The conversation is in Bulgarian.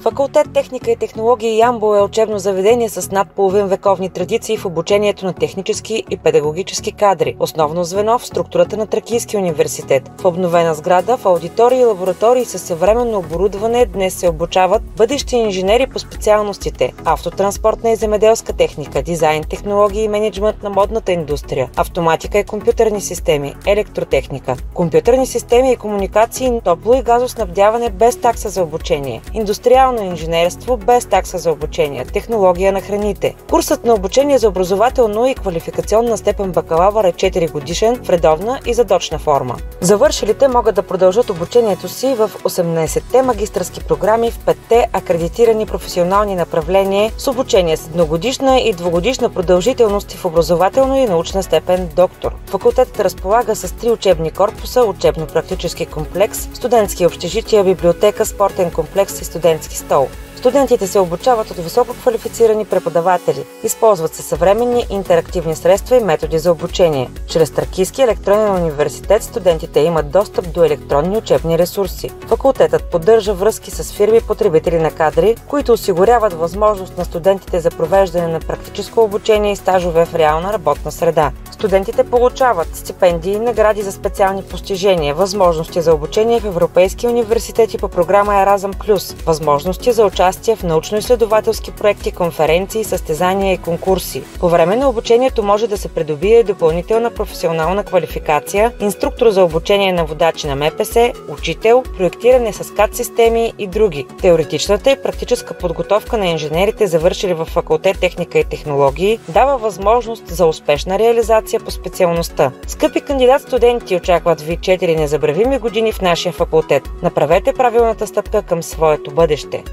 Факултет Техника и технологии Ямбол е учебно заведение с над половин вековни традиции в обучението на технически и педагогически кадри, основно звено в структурата на Тракийския университет. В обновена сграда, в аудитории и лаборатории със съвременно оборудване днес се обучават бъдещи инженери по специалностите автотранспортна и земеделска техника, дизайн, технологии и мениджмънт на модната индустрия, автоматика и компютърни системи, електротехника, компютърни системи и комуникации, топло и газоснабдяване без такса за обучение, индустриално инженерство без такса за обучение, технология на храните. Курсът на обучение за образователно и квалификационна степен бакалавър е 4 годишен в редовна и задочна форма. Завършилите могат да продължат обучението си в 18-те магистърски програми в 5-те акредитирани професионални направления с обучение с едногодишна и двугодишна продължителност в образователно и научна степен доктор. Факултетът разполага с 3 учебни корпуса, учебно-практически комплекс, студентски общежития, библиотека, спортен комплекс и студентски стол. Студентите се обучават от високо квалифицирани преподаватели. Използват се съвременни интерактивни средства и методи за обучение. Чрез Тракийски електронен университет студентите имат достъп до електронни учебни ресурси. Факултетът поддържа връзки с фирми потребители на кадри, които осигуряват възможност на студентите за провеждане на практическо обучение и стажове в реална работна среда. Студентите получават стипендии и награди за специални постижения, възможности за обучение в европейски университети по програма Еразъм+, възможности за участие в научно-изследователски проекти, конференции, състезания и конкурси. По време на обучението може да се придобие допълнителна професионална квалификация, инструктор за обучение на водачи на МПС, учител, проектиране с CAD системи и други. Теоретичната и практическа подготовка на инженерите, завършили в факултет Техника и технологии, дава възможност за успешна реализация по специалността. Скъпи кандидат-студенти, очакват ви 4 незабравими години в нашия факултет. Направете правилната стъпка към своето бъдеще.